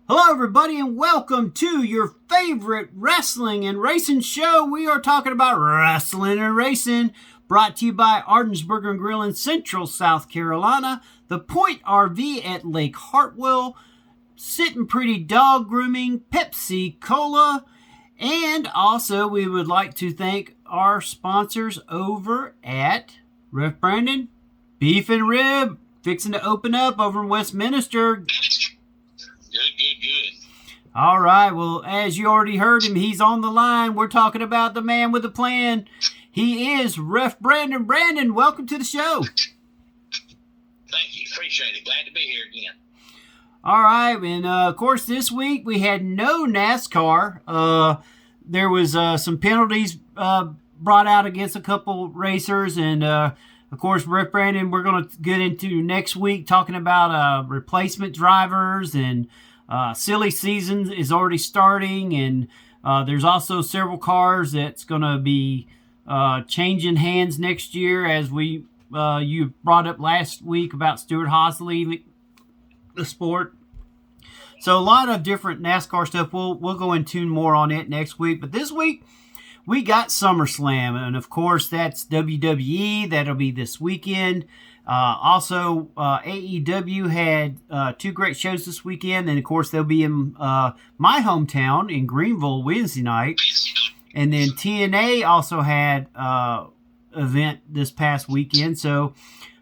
Hello, everybody, and welcome to your favorite wrestling and racing show. We are talking about Rasslin and Racin, brought to you by Arden's Burger and Grill in Central South Carolina, the Point RV at Lake Hartwell, Sitting Pretty Dog Grooming, Pepsi Cola, and also we would like to thank our sponsors over at Ref Brandon, Beef and Rib, fixing to open up over in Westminster. Good. All right. Well, as you already heard him, he's on the line. We're talking about the man with a plan. He is Ref Brandon. Brandon, welcome to the show. Thank you. Appreciate it. Glad to be here again. All right. And, of course, this week we had no NASCAR. There was some penalties brought out against a couple racers. And, of course, Ref Brandon, we're going to get into next week talking about replacement drivers and silly season is already starting, and there's also several cars that's going to be changing hands next year, as you brought up last week about Stuart Haas leaving the sport. So a lot of different NASCAR stuff. We'll go into more on it next week, but this week we got SummerSlam, and of course that's WWE. That'll be this weekend. Also, AEW had two great shows this weekend, and of course they'll be in my hometown in Greenville Wednesday night. And then TNA also had event this past weekend. So,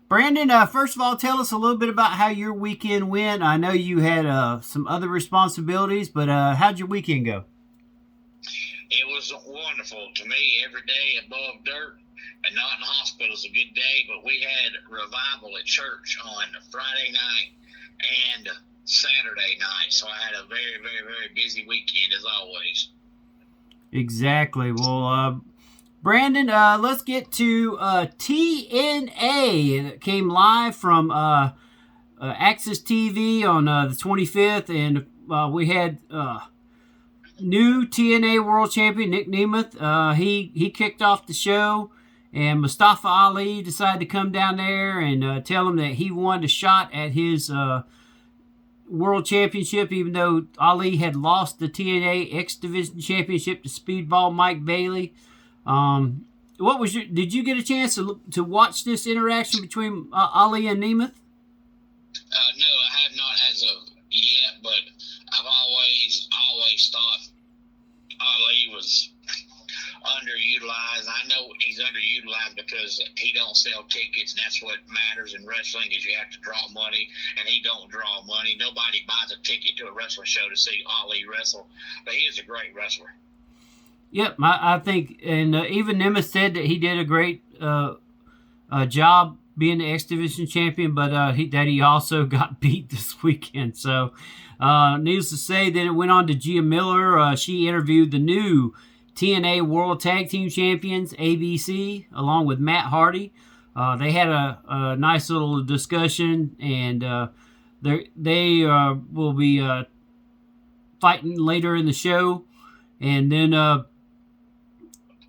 Brandon, first of all, tell us a little bit about how your weekend went. I know you had some other responsibilities, but how'd your weekend go? It was wonderful to me. Every day above dirt and not in the hospital is a good day, but we had revival at church on Friday night and Saturday night, so I had a very, very, very busy weekend as always. Exactly. Well, Brandon, let's get to TNA. It came live from Access TV on the 25th, and we had new TNA World Champion Nick Nemeth. He kicked off the show, and Mustafa Ali decided to come down there and tell him that he wanted a shot at his World Championship, even though Ali had lost the TNA X Division Championship to Speedball Mike Bailey. Did you get a chance to watch this interaction between Ali and Nemeth? No, I have not as of yet, but I've always thought Ali was underutilized. I know he's underutilized because he don't sell tickets, and that's what matters in wrestling is you have to draw money, and he don't draw money. Nobody buys a ticket to a wrestling show to see Ali wrestle, but he is a great wrestler. Yep, I think, and even Nemeth said that he did a great job being the X Division champion, but that he also got beat this weekend. So, needless to say, then it went on to Gia Miller. She interviewed the new TNA World Tag Team Champions, ABC, along with Matt Hardy. They had a nice little discussion, and they will be fighting later in the show. And then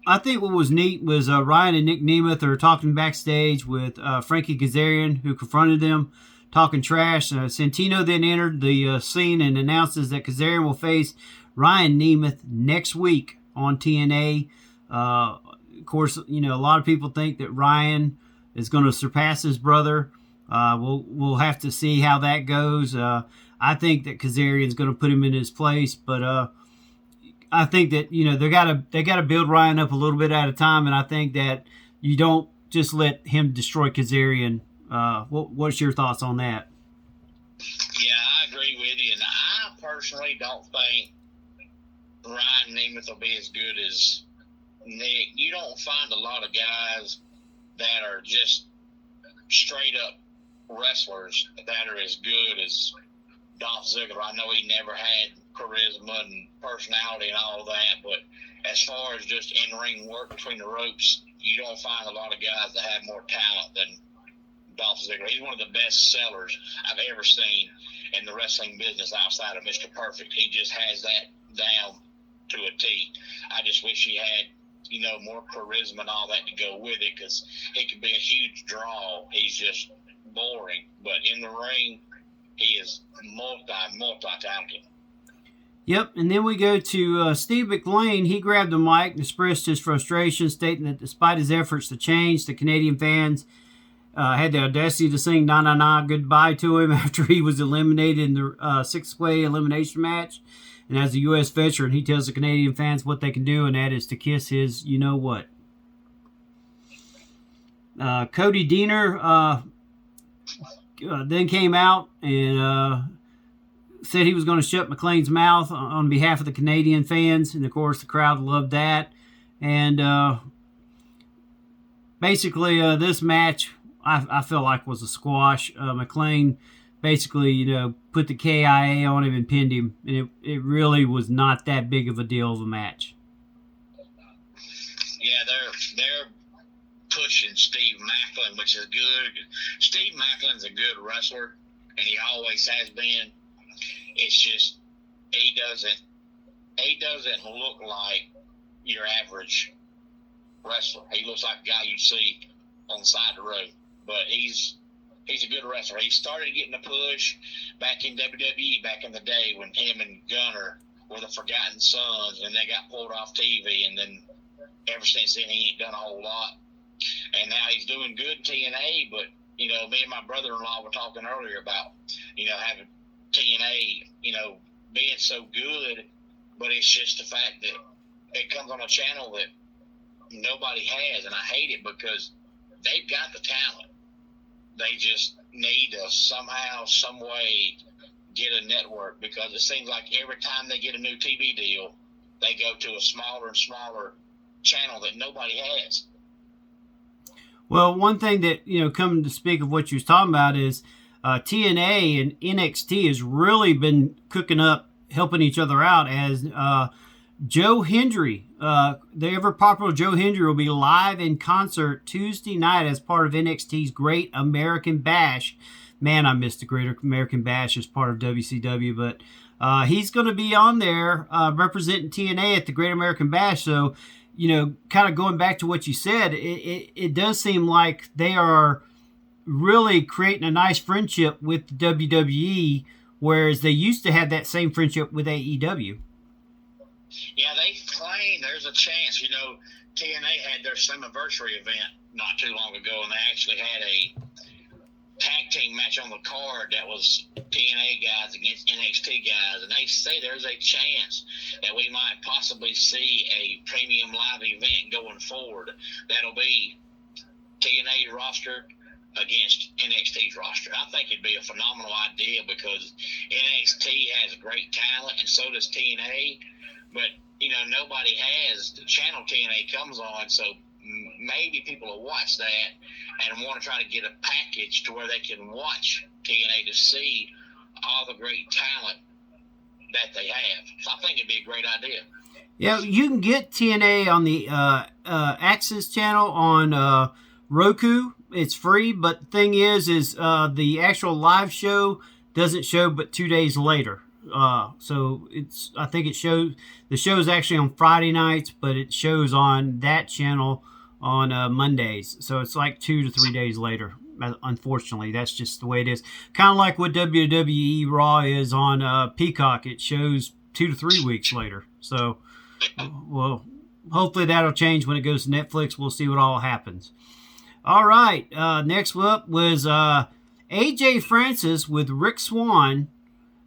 I think what was neat was Ryan and Nick Nemeth are talking backstage with Frankie Kazarian, who confronted them, talking trash. Santino then entered the scene and announces that Kazarian will face Ryan Nemeth next week on TNA. Of course, a lot of people think that Ryan is going to surpass his brother. We'll have to see how that goes. I think that Kazarian's going to put him in his place, but I think that they gotta build Ryan up a little bit at a time, and I think that you don't just let him destroy Kazarian. What's your thoughts on that? Yeah, I agree with you, and I personally don't think Ryan Nemeth will be as good as Nick. You don't find a lot of guys that are just straight up wrestlers that are as good as Dolph Ziggler. I know he never had charisma and personality and all that, but as far as just in-ring work between the ropes, you don't find a lot of guys that have more talent than Dolph Ziggler. He's one of the best sellers I've ever seen in the wrestling business outside of Mr. Perfect. He just has that down to a T. I just wish he had, more charisma and all that to go with it, because he could be a huge draw. He's just boring. But in the ring, he is multi-talented. Yep, and then we go to Steve McLean. He grabbed the mic and expressed his frustration, stating that despite his efforts to change, the Canadian fans had the audacity to sing "Na Na Na" goodbye to him after he was eliminated in the six-way elimination match. And as a U.S. veteran, he tells the Canadian fans what they can do, and that is to kiss his you-know-what. Cody Diener then came out and said he was going to shut McLean's mouth on behalf of the Canadian fans. And, of course, the crowd loved that. And basically, this match, I feel like was a squash. McLean basically, put the KIA on him and pinned him. And it really was not that big of a deal of a match. Yeah, they're pushing Steve Macklin, which is good. Steve Macklin's a good wrestler, and he always has been. It's just he doesn't look like your average wrestler. He looks like a guy you see on the side of the road, but he's a good wrestler. He started getting a push back in WWE back in the day when him and Gunner were the Forgotten Sons, and they got pulled off TV, and then ever since then he ain't done a whole lot. And now he's doing good TNA, but me and my brother-in-law were talking earlier about having TNA being so good, but it's just the fact that it comes on a channel that nobody has, and I hate it because they've got the talent. They just need to somehow, some way get a network, because it seems like every time they get a new TV deal, they go to a smaller and smaller channel that nobody has. Well, one thing that, coming to speak of what you was talking about is TNA and NXT has really been cooking up, helping each other out, as Joe Hendry, the ever popular Joe Hendry, will be live in concert Tuesday night as part of NXT's Great American Bash. Man, I missed the Great American Bash as part of WCW, but he's going to be on there representing TNA at the Great American Bash. So, kind of going back to what you said, it does seem like they are really creating a nice friendship with the WWE, whereas they used to have that same friendship with AEW. Yeah, they claim there's a chance. TNA had their Slammiversary event not too long ago, and they actually had a tag team match on the card that was TNA guys against NXT guys, and they say there's a chance that we might possibly see a premium live event going forward that'll be TNA roster against NXT's roster. I think it'd be a phenomenal idea because NXT has great talent, and so does TNA, but nobody has the channel TNA comes on, so maybe people will watch that and want to try to get a package to where they can watch TNA to see all the great talent that they have. So I think it'd be a great idea. Yeah, you can get TNA on the Access channel on Roku. It's free, but the thing is the actual live show doesn't show but 2 days later. So I think the show is actually on Friday nights, but it shows on that channel on Mondays. So it's like 2 to 3 days later. Unfortunately, that's just the way it is. Kind of like what WWE Raw is on Peacock. It shows 2 to 3 weeks later. So, well, hopefully that'll change when it goes to Netflix. We'll see what all happens. All right. Next up was AJ Francis with Rick Swann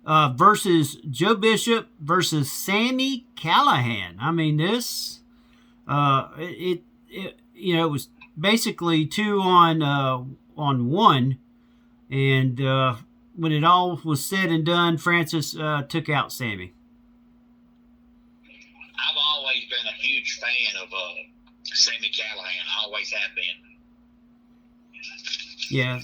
versus Joe Bishop versus Sami Callihan. I mean, this it was basically 2 on 1, and when it all was said and done, Francis took out Sami. I've always been a huge fan of Sami Callihan. I always have been. Yeah.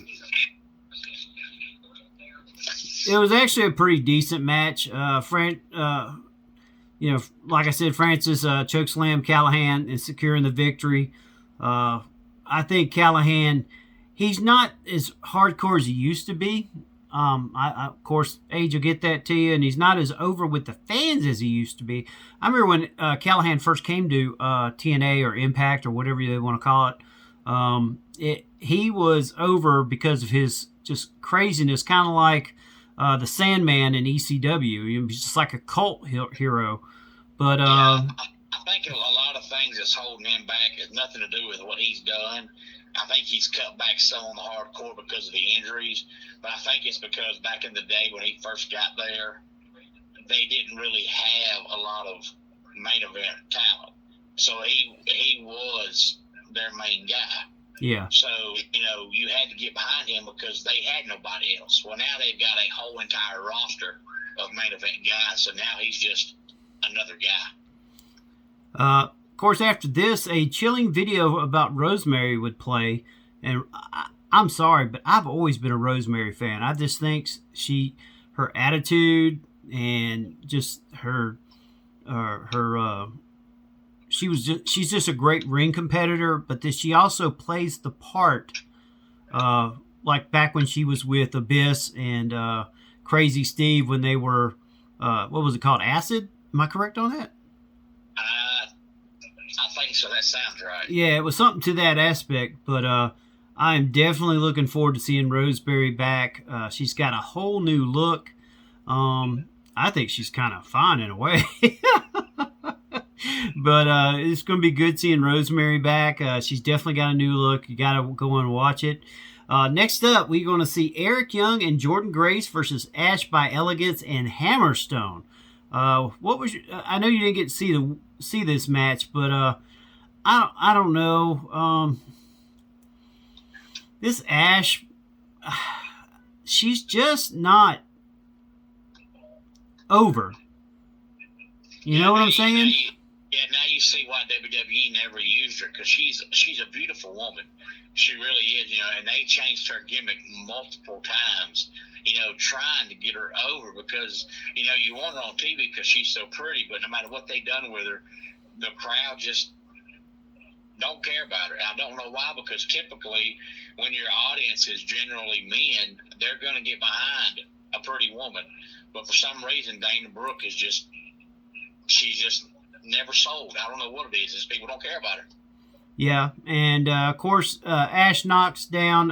It was actually a pretty decent match. Like I said, Francis chokeslammed Callihan and securing the victory. I think Callihan, he's not as hardcore as he used to be. Of course, age will get that to you, and he's not as over with the fans as he used to be. I remember when Callihan first came to TNA or Impact or whatever they want to call it. He was over because of his just craziness, kind of like the Sandman in ECW. He was just like a cult hero. But I think a lot of things that's holding him back has nothing to do with what he's done. I think he's cut back some on the hardcore because of the injuries, but I think it's because back in the day when he first got there, they didn't really have a lot of main event talent. So he was their main guy. Yeah. So, you had to get behind him because they had nobody else. Well, now they've got a whole entire roster of main event guys, so now he's just another guy. Of course, after this, a chilling video about Rosemary would play, and I'm sorry, but I've always been a Rosemary fan. I just think her attitude and just she's just a great ring competitor, but that she also plays the part, like back when she was with Abyss and Crazy Steve when they were, what was it called, Acid? Am I correct on that? I think so. That sounds right. Yeah, it was something to that aspect, but I am definitely looking forward to seeing Rosemary back. She's got a whole new look. I think she's kind of fine in a way. But it's going to be good seeing Rosemary back. She's definitely got a new look. You got to go and watch it. Next up, we're going to see Eric Young and Jordan Grace versus Ash by Elegance and Hammerstone. I know you didn't get to see this match, but I don't know. This Ash, she's just not over. You know what I'm saying? Yeah, now you see why WWE never used her, because she's a beautiful woman. She really is, and they changed her gimmick multiple times, trying to get her over because, you want her on TV because she's so pretty, but no matter what they done with her, the crowd just don't care about her. I don't know why, because typically when your audience is generally men, they're going to get behind a pretty woman. But for some reason, Dana Brooke she's just never sold. I don't know what it is. It's people don't care about her. Yeah, and of course, Ash knocks down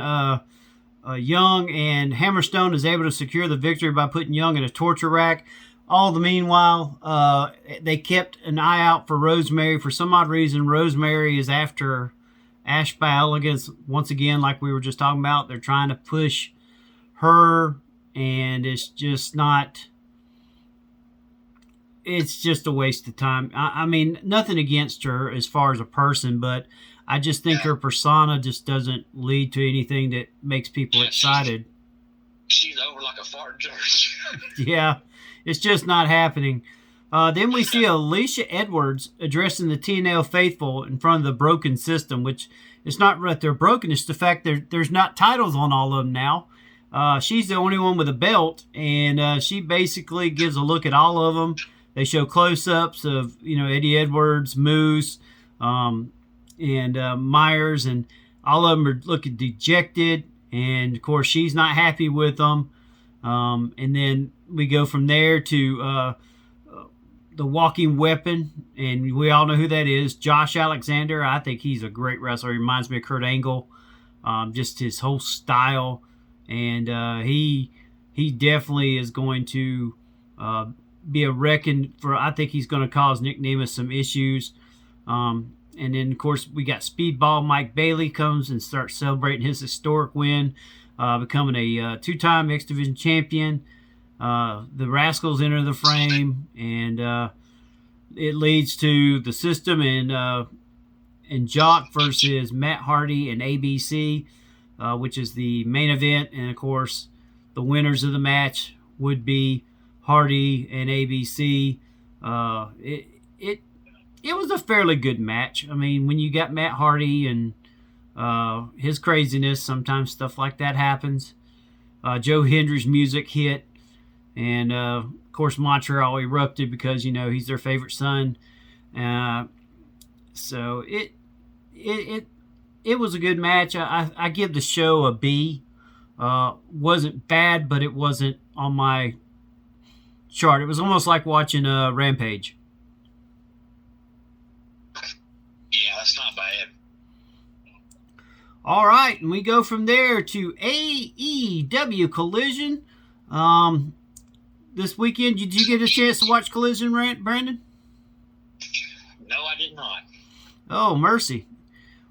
Young, and Hammerstone is able to secure the victory by putting Young in a torture rack. All the meanwhile, they kept an eye out for Rosemary. For some odd reason, Rosemary is after Ash by Elegance once again, like we were just talking about. They're trying to push her, and it's just not... It's just a waste of time. I mean, nothing against her as far as a person, but I just think her persona just doesn't lead to anything that makes people excited. She's over like a fart jerk. Yeah, it's just not happening. Then we see Alicia Edwards addressing the TNL faithful in front of the broken system, which it's not that they're broken, it's the fact that there's not titles on all of them now. She's the only one with a belt, and she basically gives a look at all of them. They show close-ups of, Eddie Edwards, Moose, and Myers, and all of them are looking dejected. And, of course, she's not happy with them. And then we go from there to the walking weapon, and we all know who that is, Josh Alexander. I think he's a great wrestler. He reminds me of Kurt Angle, just his whole style. And he definitely is going to... be a reckon for. I think he's going to cause Nick Nemeth some issues. And then, of course, we got Speedball Mike Bailey comes and starts celebrating his historic win, becoming a two-time X Division champion. The Rascals enter the frame, and it leads to the System and Jock versus Matt Hardy and ABC, which is the main event. And, of course, the winners of the match would be Hardy and ABC. It was a fairly good match. I mean, when you got Matt Hardy and his craziness, sometimes stuff like that happens. Joe Hendry's music hit, and of course Montreal erupted because he's their favorite son. So it was a good match. I give the show a B. Wasn't bad, but it wasn't on my chart. It was almost like watching Rampage. Yeah, that's not bad. All right, and we go from there to AEW Collision. This weekend, did you get a chance to watch Collision, Brandon? No, I did not. Oh, mercy.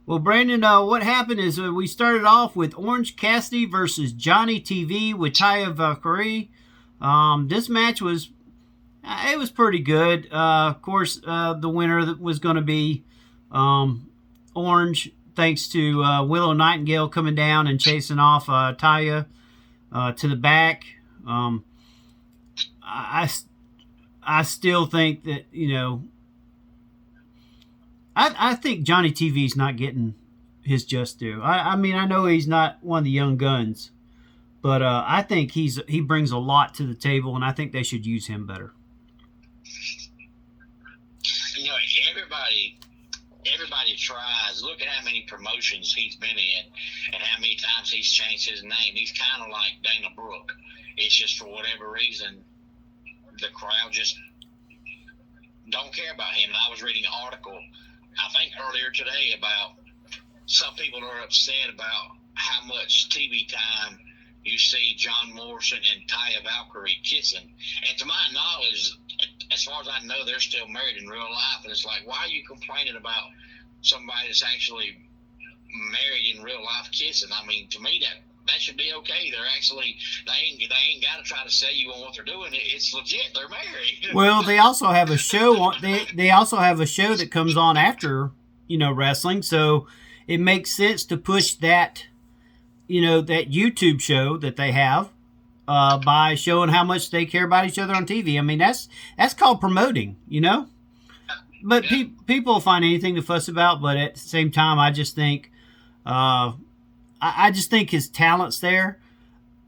Well, Brandon, what happened is we started off with Orange Cassidy versus Johnny TV with Taya Valkyrie. This match was it was pretty good. Of course, the winner was going to be Orange, thanks to Willow Nightingale coming down and chasing off Taya to the back. I still think that, I think Johnny TV's not getting his just due. I mean, I know he's not one of the young guns, but I think he brings a lot to the table, and I think they should use him better. Everybody tries. Look at how many promotions he's been in and how many times he's changed his name. He's kind of like Dana Brooke. It's just for whatever reason, the crowd just don't care about him. And I was reading an article, I think earlier today, about some people are upset about how much TV time you see John Morrison and Taya Valkyrie kissing. And to my knowledge, as far as I know, they're still married in real life. And it's like, why are you complaining about somebody that's actually married in real life kissing? I mean, to me, that should be okay. They're actually, they ain't got to try to sell you on what they're doing. It's legit. They're married. Well, they also have a show. They also have a show that comes on after, wrestling. So it makes sense to push that, that YouTube show that they have by showing how much they care about each other on TV. I mean, that's called promoting, But people find anything to fuss about. But at the same time, I just think, I just think his talent's there.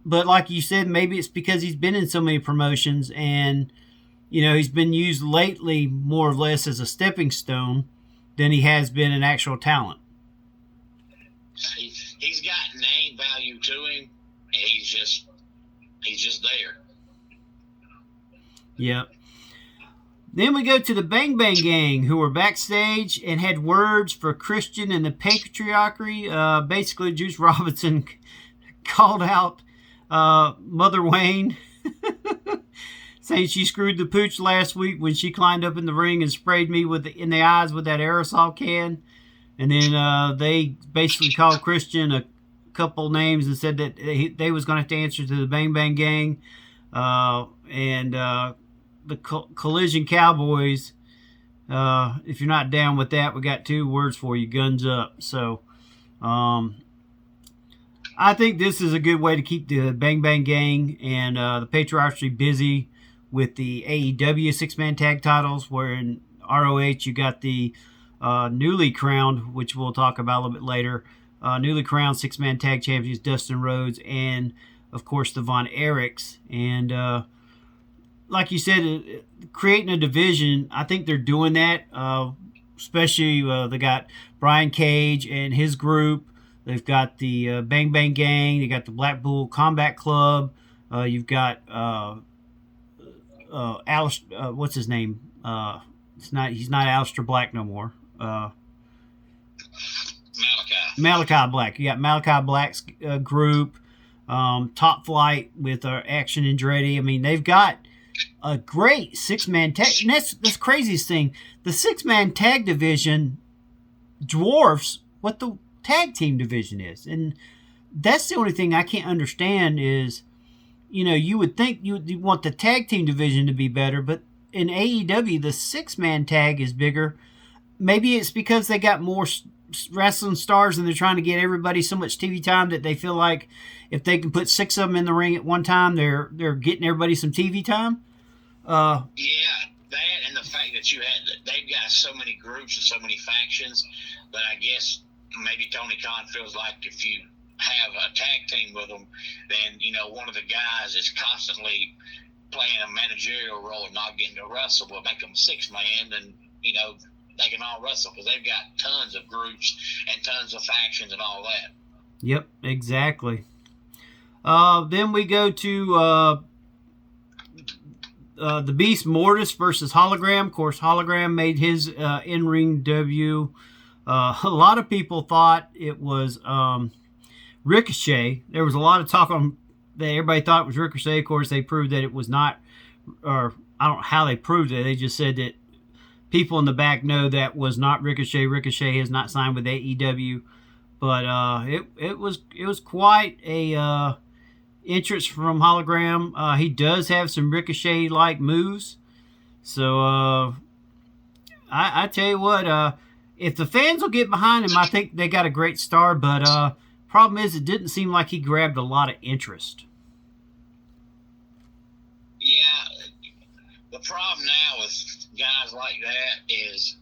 But like you said, maybe it's because he's been in so many promotions, and he's been used lately more or less as a stepping stone than he has been an actual talent. He's got name value to him. He's just there. Yep. Then we go to the Bang Bang Gang, who were backstage and had words for Christian and the Patriarchy. Basically, Juice Robinson called out Mother Wayne, saying she screwed the pooch last week when she climbed up in the ring and sprayed me in the eyes with that aerosol can. And then they basically called Christian a couple names and said that they was going to have to answer to the Bang Bang Gang. And the Collision Cowboys, if you're not down with that, we got two words for you: guns up. So I think this is a good way to keep the Bang Bang Gang and the Patriarchy busy with the AEW six-man tag titles, where in ROH you got the newly crowned, which we'll talk about a little bit later, newly crowned six-man tag champions Dustin Rhodes and, of course, the Von Erichs. And like you said, creating a division, I think they're doing that, especially they got Brian Cage and his group. They've got the Bang Bang Gang. They got the Black Bull Combat Club. You've got Alistair, what's his name? He's not Alistair Black no more. Malachi Black. You got Malachi Black's group. Top Flight with Action Andretti. I mean, they've got a great six-man tag. And that's the craziest thing. The six-man tag division dwarfs what the tag team division is. And that's the only thing I can't understand is, you would think you want the tag team division to be better, but in AEW, the six-man tag is bigger. Maybe it's because they got more wrestling stars and they're trying to get everybody so much TV time that they feel like if they can put six of them in the ring at one time, they're getting everybody some TV time. Yeah, that and the fact that they've got so many groups and so many factions that I guess maybe Tony Khan feels like if you have a tag team with them, then one of the guys is constantly playing a managerial role and not getting to wrestle. Will make them a six-man, and they can all wrestle because they've got tons of groups and tons of factions and all that. Yep, exactly. Then we go to the Beast Mortis versus Hologram. Of course, Hologram made his in-ring debut. A lot of people thought it was Ricochet. There was a lot of talk on everybody thought it was Ricochet. Of course, they proved that it was not, or I don't know how they proved it. They just said that people in the back know that was not Ricochet. Ricochet has not signed with AEW, but it was quite a entrance from Hologram. He does have some Ricochet like moves, so I tell you what, if the fans will get behind him, I think they got a great star. But problem is, it didn't seem like he grabbed a lot of interest. Yeah, the problem now with guys like that is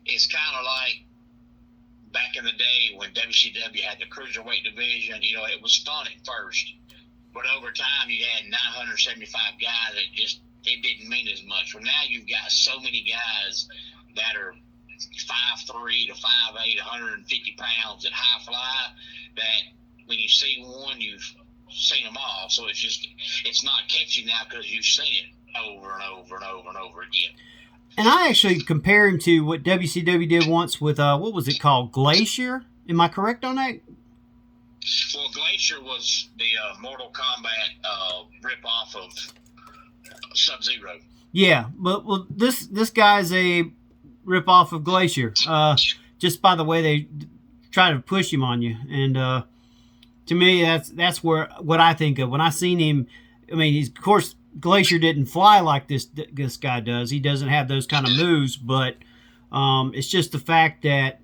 it's kind of like back in the day when WCW had the cruiserweight division. You know, it was fun at first, but over time you had 975 guys that just it didn't mean as much. Well, now you've got so many guys that are 5'3" to 5'8", 150 pounds at high fly that when you see one, you've seen them all. So it's not catchy now because you've seen it over and over and over and over again. And I actually compare him to what WCW did once with, what was it called, Glacier? Am I correct on that? Well, Glacier was the Mortal Kombat rip-off of Sub-Zero. Yeah, but this guy's a rip-off of Glacier. Just by the way they try to push him on you. And to me, that's what I think of. When I seen him, I mean, of course, Glacier didn't fly like this guy does. He doesn't have those kind of moves, but it's just the fact that,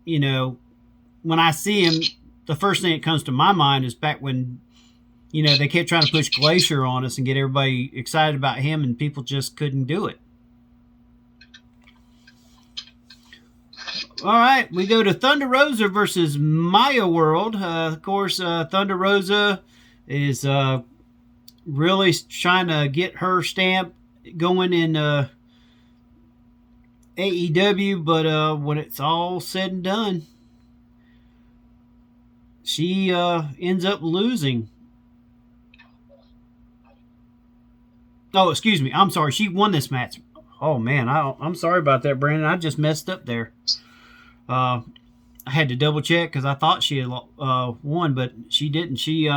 you know, when I see him, the first thing that comes to my mind is back when, you know, they kept trying to push Glacier on us and get everybody excited about him, and people just couldn't do it. All right, we go to Thunder Rosa versus Maya World. Of course, Thunder Rosa is really trying to get her stamp going in AEW, but when it's all said and done, she ends up losing. Oh, excuse me. I'm sorry. She won this match. Oh, man. I'm sorry about that, Brandon. I just messed up there. I had to double check because I thought she had won, but she didn't. She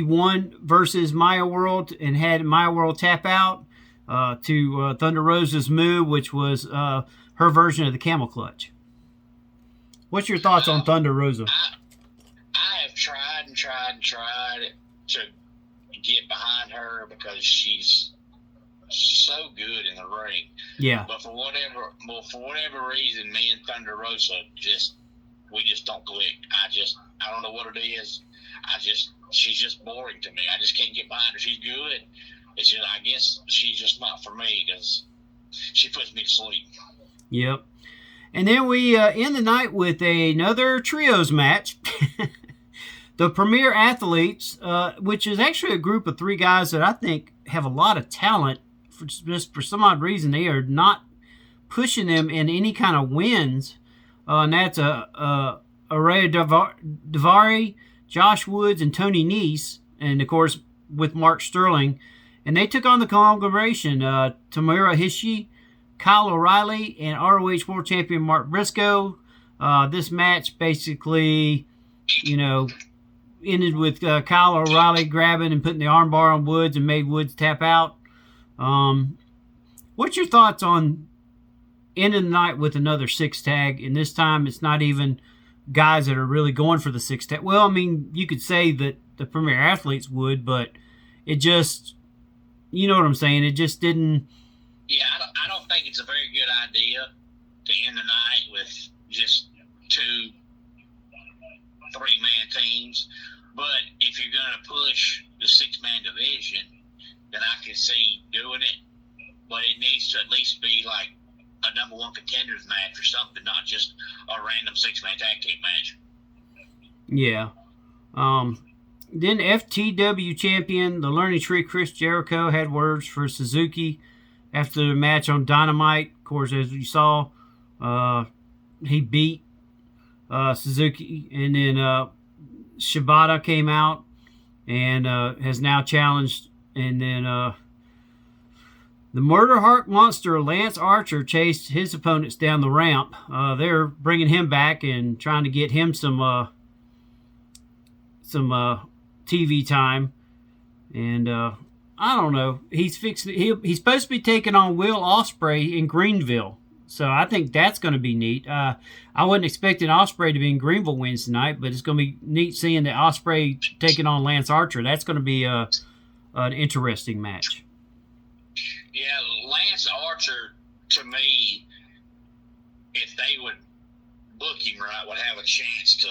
won versus Maya World and had Maya World tap out to Thunder Rosa's move, which was her version of the camel clutch. What's your thoughts on Thunder Rosa? I have tried to get behind her because she's so good in the ring. Yeah. But for whatever reason, me and Thunder Rosa we just don't click. I don't know what it is. She's just boring to me. I just can't get behind her. She's good. It's just, I guess she's just not for me because she puts me to sleep. Yep. And then we end the night with another trios match. The Premier Athletes, which is actually a group of three guys that I think have a lot of talent. For some odd reason, they are not pushing them in any kind of wins. And that's Araya Davari, Josh Woods, and Tony Nese. And, of course, with Mark Sterling. And they took on the conglomeration, Tamura Hishi, Kyle O'Reilly, and ROH World Champion Mark Briscoe. This match basically, you know, ended with Kyle O'Reilly grabbing and putting the armbar on Woods and made Woods tap out. What's your thoughts on ending the night with another six tag? And this time it's not even guys that are really going for the six tag. Well, I mean, you could say that the Premier Athletes would, but it just, you know what I'm saying? It just didn't. Yeah, I don't think it's a very good idea to end the night with just 2 3-man teams. But if you're going to push the 6-man division, then I can see doing it. But it needs to at least be like a number one contenders match or something, not just a random 6-man tag team match. Yeah. Then FTW champion, the Learning Tree, Chris Jericho, had words for Suzuki after the match on Dynamite. Of course, as you saw, he beat Suzuki, and then Shibata came out and has now challenged, and then the Murder Heart Monster, Lance Archer, chased his opponents down the ramp. They're bringing him back and trying to get him some TV time. And I don't know. He's he's supposed to be taking on Will Ospreay in Greenville. So I think that's going to be neat. I wasn't expecting Ospreay to be in Greenville Wednesday night, but it's going to be neat seeing that Ospreay taking on Lance Archer. That's going to be an interesting match. Yeah, Lance Archer, to me, if they would book him right, would have a chance to,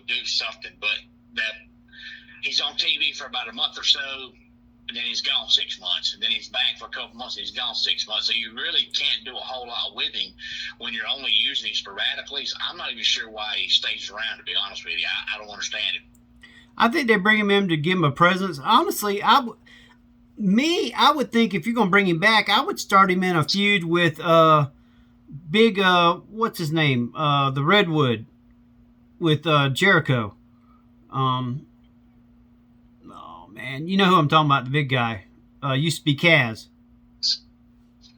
do something. But that he's on TV for about a month or so, and then he's gone 6 months, and then he's back for a couple months, and he's gone 6 months. So you really can't do a whole lot with him when you're only using him sporadically. So I'm not even sure why he stays around, to be honest with you. I don't understand it. I think they bring him in to give him a presence. Honestly, I would think if you're going to bring him back, I would start him in a feud with big, what's his name? The Redwood with Jericho. Man, you know who I'm talking about, the big guy. Used to be Kaz.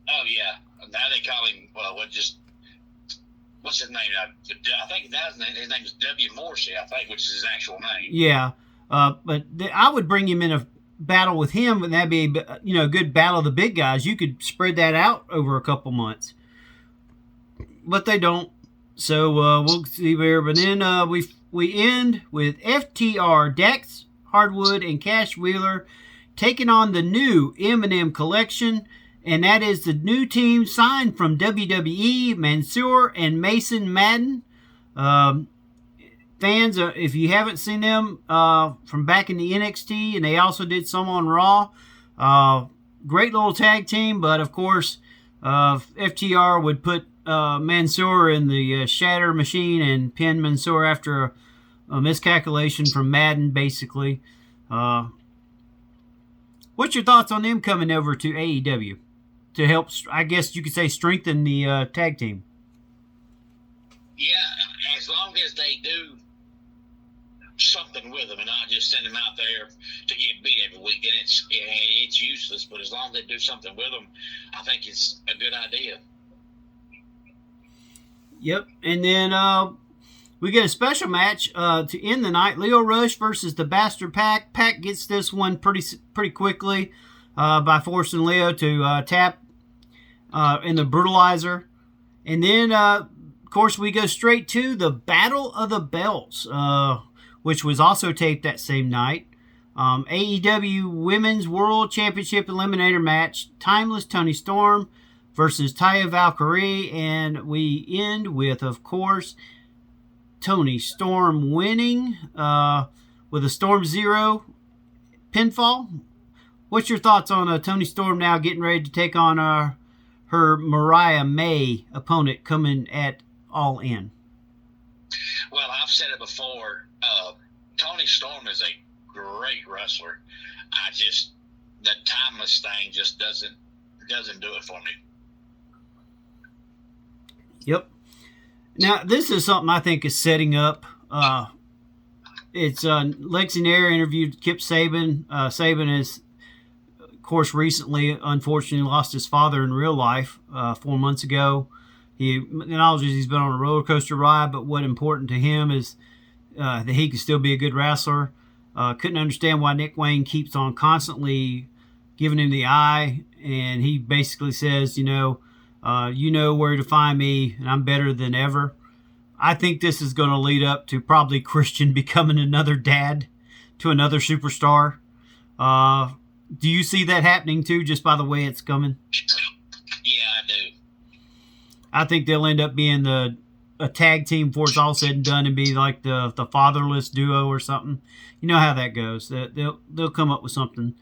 Oh, yeah. Now they call him, what's his name? I think his name is W. Morrissey, which is his actual name. Yeah. But I would bring him in a battle with him, and that'd be a good battle of the big guys. You could spread that out over a couple months. But they don't. So we'll see where. But then we end with FTR, Dax Hardwood, and Cash Wheeler taking on the new M&M Collection, and that is the new team signed from WWE, Mansoor and Mason Madden. Fans, if you haven't seen them from back in the NXT, and they also did some on Raw, great little tag team, but of course, FTR would put Mansoor in the shatter machine and pin Mansoor after a miscalculation from Madden, basically. What's your thoughts on them coming over to AEW to help, I guess you could say, strengthen the tag team? Yeah, as long as they do something with them and not just send them out there to get beat every week, then it's useless. But as long as they do something with them, I think it's a good idea. Yep, and then we get a special match to end the night. Leo Rush versus the Bastard Pac. Pac gets this one pretty quickly by forcing Leo to tap in the Brutalizer. And then, of course, we go straight to the Battle of the Belts, which was also taped that same night. AEW Women's World Championship Eliminator match. Timeless Toni Storm versus Taya Valkyrie. And we end with, of course, Toni Storm winning with a Storm Zero pinfall. What's your thoughts on Toni Storm now getting ready to take on her Mariah May opponent coming at All In? Well, I've said it before. Toni Storm is a great wrestler. The timeless thing just doesn't do it for me. Yep. Now, this is something I think is setting up. It's Lexi Nair interviewed Kip Saban. Saban has, of course, recently, unfortunately, lost his father in real life 4 months ago. He acknowledges he's been on a roller coaster ride, but what's important to him is that he can still be a good wrestler. Couldn't understand why Nick Wayne keeps on constantly giving him the eye, and he basically says, you know where to find me, and I'm better than ever. I think this is going to lead up to probably Christian becoming another dad to another superstar. Do you see that happening too, just by the way it's coming? Yeah, I do. I think they'll end up being a tag team before it's all said and done and be like the fatherless duo or something. You know how that goes. They'll come up with something.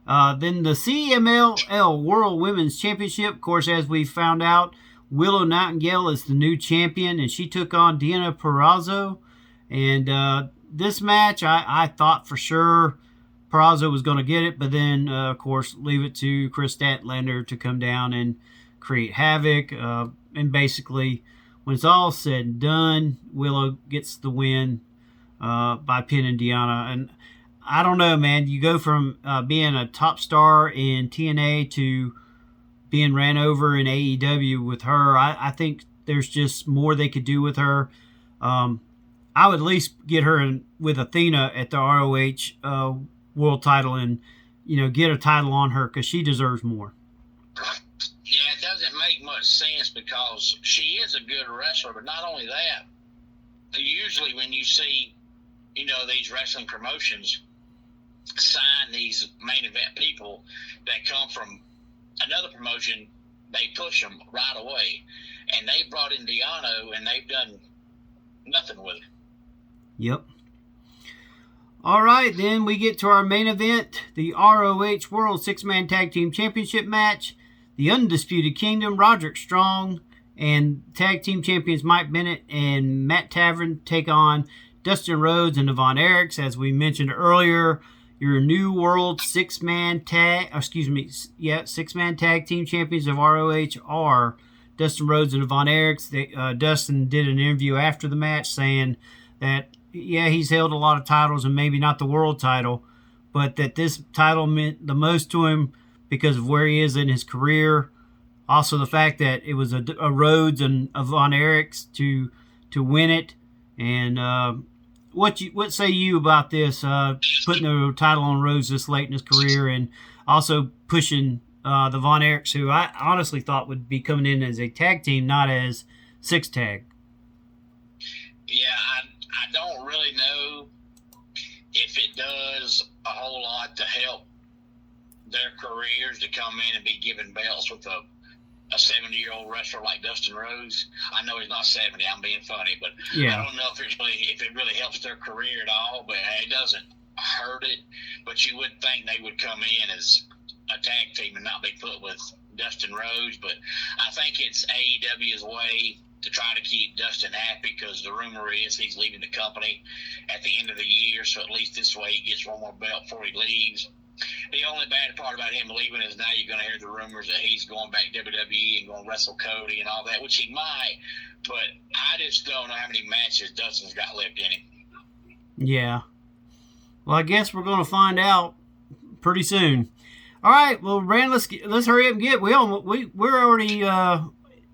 Then the CMLL World Women's Championship, of course, as we found out, Willow Nightingale is the new champion, and she took on Deonna Purrazzo. And this match, I thought for sure Purrazzo was going to get it, but then, of course, leave it to Chris Statlander to come down and create havoc. And basically, when it's all said and done, Willow gets the win by pinning Deonna. And I don't know, man. You go from being a top star in TNA to being ran over in AEW with her. I think there's just more they could do with her. I would at least get her in with Athena at the ROH world title and, get a title on her because she deserves more. Yeah, it doesn't make much sense because she is a good wrestler, but not only that, usually when you see, these wrestling promotions sign these main event people that come from another promotion, they push them right away. And they brought in Deano, and they've done nothing with it. Yep. All right, then we get to our main event, the ROH World Six-Man Tag Team Championship match. The Undisputed Kingdom, Roderick Strong, and Tag Team Champions Mike Bennett and Matt Tavern take on Dustin Rhodes and Von Erichs. As we mentioned earlier, your new World Six-Man Tag Team Champions of ROH are Dustin Rhodes and Von Erichs. Dustin did an interview after the match saying that, he's held a lot of titles and maybe not the world title, but that this title meant the most to him because of where he is in his career. Also, the fact that it was a Rhodes and a Von Erichs to win it. And what say you about this, putting the title on Rhodes this late in his career, and also pushing the Von Erichs, who I honestly thought would be coming in as a tag team, not as six tag? Yeah, I don't really know if it does a whole lot to help their careers to come in and be given belts with a 70-year-old wrestler like Dustin Rhodes. I know he's not 70. I'm being funny, but I don't know if it really helps their career at all. But it doesn't hurt it. But you would think they would come in as a tag team and not be put with Dustin Rhodes. But I think it's AEW's way to try to keep Dustin happy, because the rumor is he's leaving the company at the end of the year. So at least this way he gets one more belt before he leaves. The only bad part about him leaving is now you're going to hear the rumors that he's going back to WWE and going to wrestle Cody and all that, which he might. But I just don't know how many matches Dustin's got left in him. Yeah. Well, I guess we're going to find out pretty soon. All right. Well, Rand, let's hurry up and get. We're already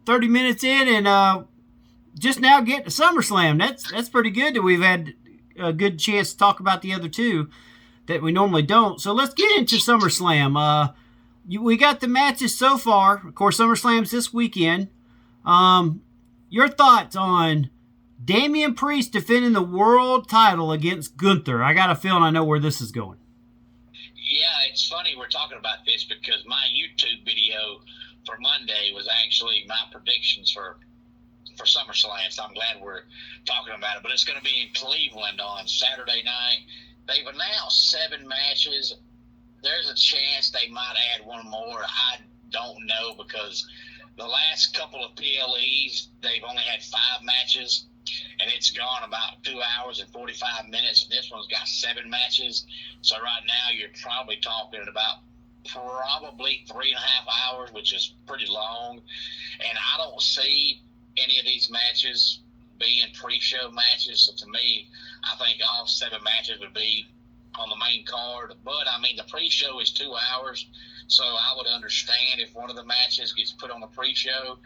30 minutes in, and just now get to SummerSlam. That's pretty good that we've had a good chance to talk about the other two that we normally don't. So let's get into SummerSlam. We got the matches so far. Of course, SummerSlam's this weekend. Your thoughts on Damian Priest defending the world title against Gunther? I got a feeling I know where this is going. Yeah, it's funny we're talking about this because my YouTube video for Monday was actually my predictions for SummerSlam, so I'm glad we're talking about it. But it's going to be in Cleveland on Saturday night. They've announced 7 matches. There's a chance they might add one more. I don't know, because the last couple of PLEs, they've only had 5 matches, and it's gone about 2 hours and 45 minutes. And this one's got 7 matches. So right now you're probably talking about probably 3.5 hours, which is pretty long. And I don't see any of these matches being pre-show matches. So to me, I think all 7 matches would be on the main card. But, I mean, the pre-show is 2 hours, so I would understand if one of the matches gets put on the pre-show.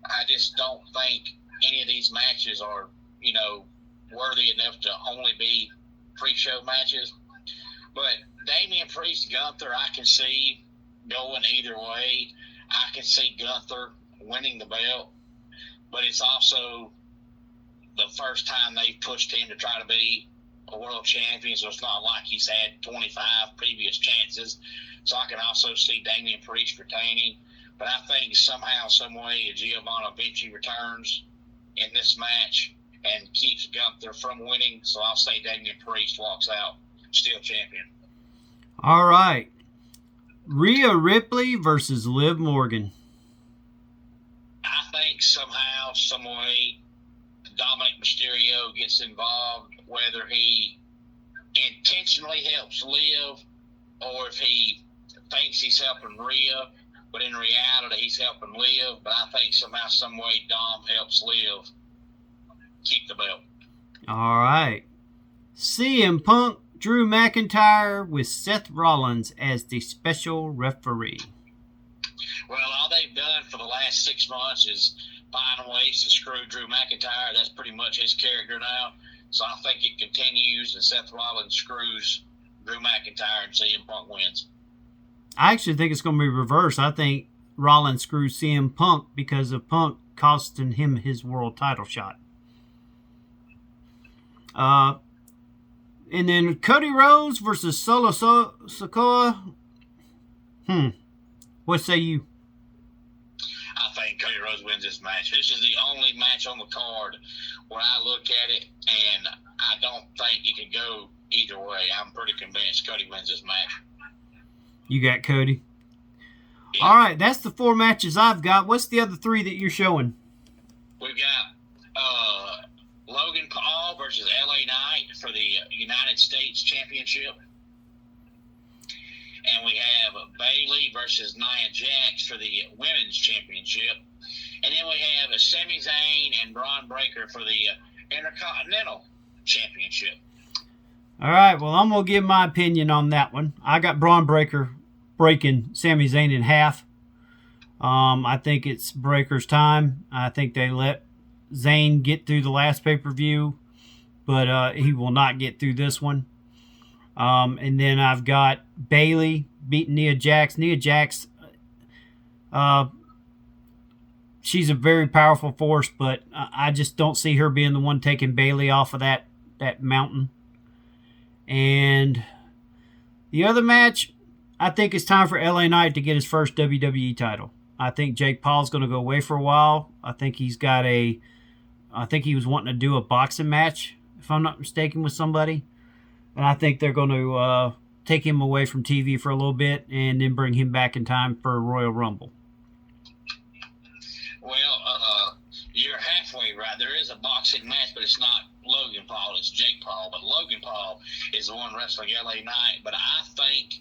I just don't think any of these matches are, worthy enough to only be pre-show matches. But Damian Priest, Gunther, I can see going either way. I can see Gunther winning the belt, but it's also the first time they've pushed him to try to be a world champion, so it's not like he's had 25 previous chances. So I can also see Damian Priest retaining. But I think somehow, some way, Giovanni Vinci returns in this match and keeps Gunther from winning. So I'll say Damian Priest walks out still champion. All right. Rhea Ripley versus Liv Morgan. I think somehow, some way, Dominic Mysterio gets involved, whether he intentionally helps Liv or if he thinks he's helping Rhea, but in reality he's helping Liv. But I think somehow, some way, Dom helps Liv keep the belt. All right. CM Punk, Drew McIntyre with Seth Rollins as the special referee. Well, all they've done for the last 6 months is find ways to screw Drew McIntyre. That's pretty much his character now. So I think it continues, and Seth Rollins screws Drew McIntyre and CM Punk wins. I actually think it's going to be reversed. I think Rollins screws CM Punk because of Punk costing him his world title shot. And then Cody Rhodes versus Solo Sikoa. What say you? I think Cody Rhodes wins this match. This is the only match on the card where I look at it and I don't think it can go either way. I'm pretty convinced Cody wins this match. You got Cody. Yeah. All right, that's the 4 matches I've got. What's the other 3 that you're showing? We've got Logan Paul versus LA Knight for the United States Championship. And we have Bayley versus Nia Jax for the Women's Championship. And then we have Sami Zayn and Braun Breaker for the Intercontinental Championship. All right, well, I'm going to give my opinion on that one. I got Braun Breaker breaking Sami Zayn in half. I think it's Breaker's time. I think they let Zayn get through the last pay-per-view, but he will not get through this one. And then I've got Bayley beating Nia Jax. Nia Jax, she's a very powerful force, but I just don't see her being the one taking Bayley off of that mountain. And the other match, I think it's time for LA Knight to get his first WWE title. I think Jake Paul's going to go away for a while. I think he was wanting to do a boxing match, if I'm not mistaken, with somebody. And I think they're going to take him away from TV for a little bit and then bring him back in time for a Royal Rumble. Well, you're halfway right. There is a boxing match, but it's not Logan Paul. It's Jake Paul. But Logan Paul is the one wrestling LA Knight. But I think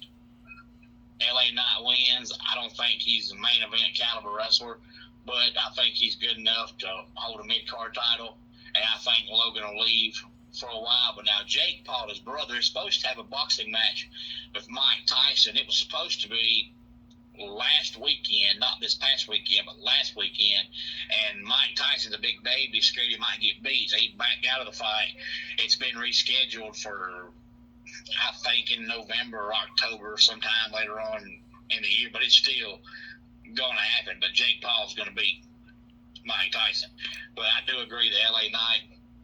LA Knight wins. I don't think he's a main event caliber wrestler, but I think he's good enough to hold a mid-card title. And I think Logan will leave for a while. But now Jake Paul, his brother, is supposed to have a boxing match with Mike Tyson. It was supposed to be last weekend, not this past weekend, but last weekend. And Mike Tyson's a big baby, scared he might get beat. So he backed out of the fight. It's been rescheduled for, I think, in November or October, sometime later on in the year. But it's still going to happen. But Jake Paul's going to beat Mike Tyson. But I do agree that LA Knight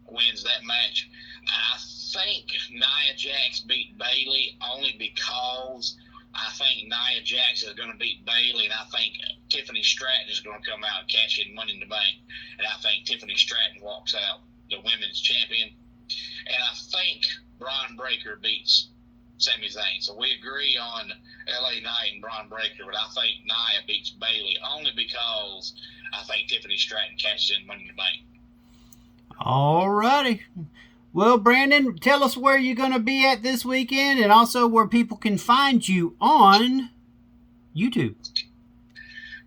wins that match. I think Nia Jax beat Bayley only because I think Nia Jax is going to beat Bayley, and I think Tiffany Stratton is going to come out and cash in Money in the Bank. And I think Tiffany Stratton walks out the women's champion. And I think Braun Breaker beats Sami Zayn. So we agree on LA Knight and Braun Breaker, but I think Nia beats Bayley only because I think Tiffany Stratton cashes in Money in the Bank. All righty. Well, Brandon, tell us where you're going to be at this weekend and also where people can find you on YouTube.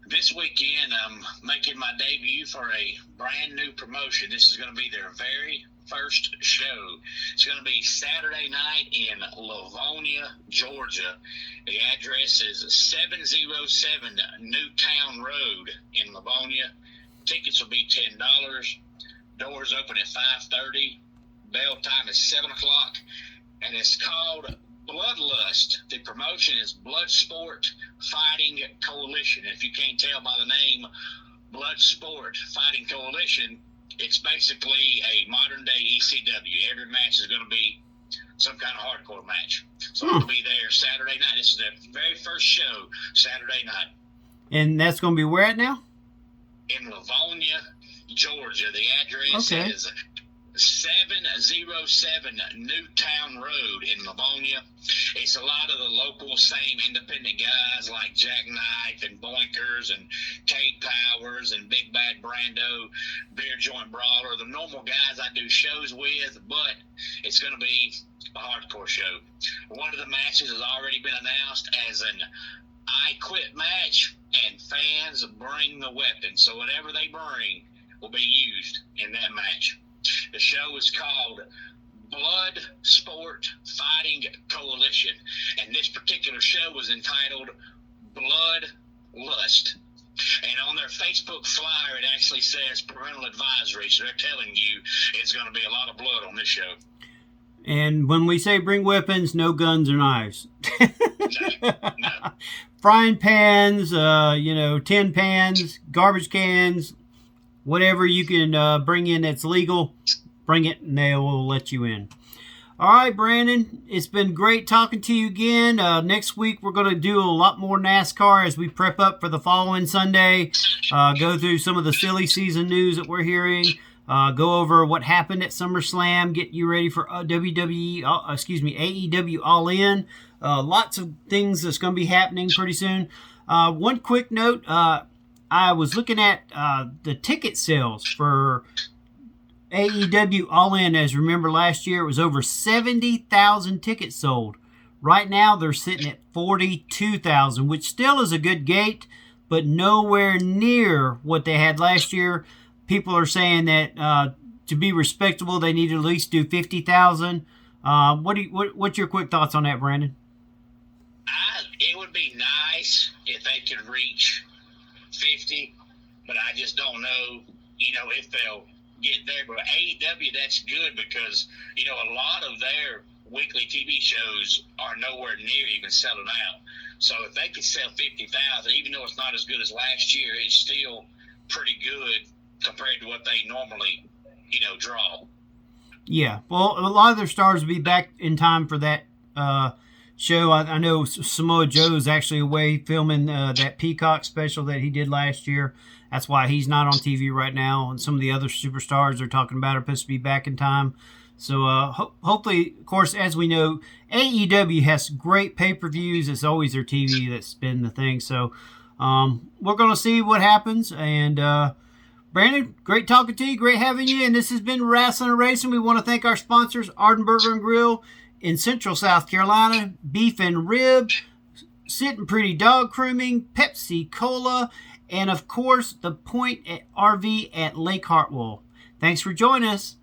This weekend, I'm making my debut for a brand new promotion. This is going to be their very first show. It's going to be Saturday night in Livonia, Georgia. The address is 707 Newtown Road in Livonia. Tickets will be $10. Doors open at 5:30. Bell time is 7 o'clock, and it's called Bloodlust. The promotion is Bloodsport Fighting Coalition. And if you can't tell by the name Bloodsport Fighting Coalition, it's basically a modern-day ECW. Every match is going to be some kind of hardcore match. So I'll be there Saturday night. This is their very first show, Saturday night. And that's going to be where at now? In Livonia, Georgia. The address is 707 Newtown Road in Livonia. It's a lot of the local same independent guys like Jackknife and Boinkers and Cade Powers and Big Bad Brando, Beer Joint Brawler, the normal guys I do shows with, but it's going to be a hardcore show. One of the matches has already been announced as an I Quit match, and fans bring the weapon. So whatever they bring will be used in that match. The show is called Blood Sport Fighting Coalition, and this particular show was entitled Blood Lust. And on their Facebook flyer, it actually says parental advisory, so they're telling you it's going to be a lot of blood on this show. And when we say bring weapons, no guns or knives. No, no. Frying pans, tin pans, garbage cans, whatever you can bring in that's legal, bring it and they will let you in. All right, Brandon, it's been great talking to you again. Next week, we're going to do a lot more NASCAR as we prep up for the following Sunday, go through some of the silly season news that we're hearing, go over what happened at SummerSlam, get you ready for AEW All In. Lots of things that's going to be happening pretty soon. One quick note, I was looking at the ticket sales for AEW All In. As remember last year, it was over 70,000 tickets sold. Right now, they're sitting at 42,000, which still is a good gate, but nowhere near what they had last year. People are saying that to be respectable, they need to at least do 50,000. What's your quick thoughts on that, Brandon? It would be nice if they could reach 50, but I just don't know, if they'll get there. But AEW, that's good because, a lot of their weekly TV shows are nowhere near even selling out. So if they could sell 50,000, even though it's not as good as last year, it's still pretty good compared to what they normally, draw. Yeah, well, a lot of their stars will be back in time for that show. I know Samoa Joe's actually away filming that Peacock special that he did last year. That's why he's not on TV right now. And some of the other superstars they're talking about are supposed to be back in time. So hopefully, of course, as we know, AEW has great pay-per-views. It's always their TV that's been the thing. So we're going to see what happens. And Brandon, great talking to you. Great having you. And this has been Rasslin and Racin. We want to thank our sponsors, Arden Burger and Grill in Central South Carolina, Beef and Rib, Sitting Pretty Dog Grooming, Pepsi Cola, and of course, the Point RV at Lake Hartwell. Thanks for joining us.